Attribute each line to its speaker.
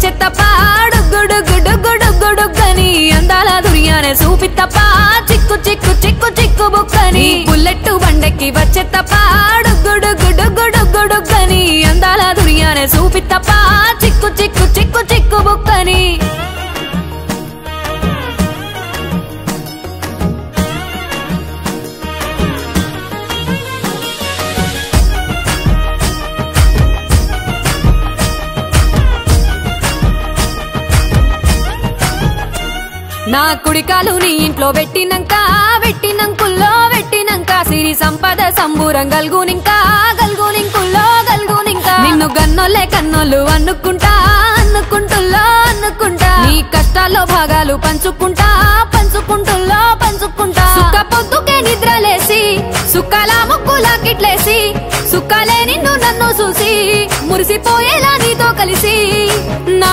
Speaker 1: వచ్చే తప్ప డుగ్గుడు గుడు గుడు గుడుగని అందాల దుర్యానే చూపి తప్ప చిక్కు చిక్కు చిక్కు చిక్కు బుక్కని బుల్లెట్టు బండెక్కి వచ్చే తప్ప డుగ్గుడు గుడు గుడు గుడుగని అందాల దుర్యానే చూపి తప్ప చిక్కు చిక్కు చిక్కు చిక్కు బుక్కని నా కుడికాలు నీ ఇంట్లో వెట్టినంకుల్లో వెట్టినంక సిరి సంపద సంబూరం గల్గునింకా నిన్ను గన్నోళ్ళే కన్నోళ్ళు అనుకుంటా నీ కష్టాల్లో భాగాలు పంచుకుంటా సుక్క పొద్దుకే నిద్రలేసి సుక్కల ముక్కులా కిట్లేసి సుక్కలే నిన్ను నన్ను చూసి మురిసిపోయేలా నీతో కలిసి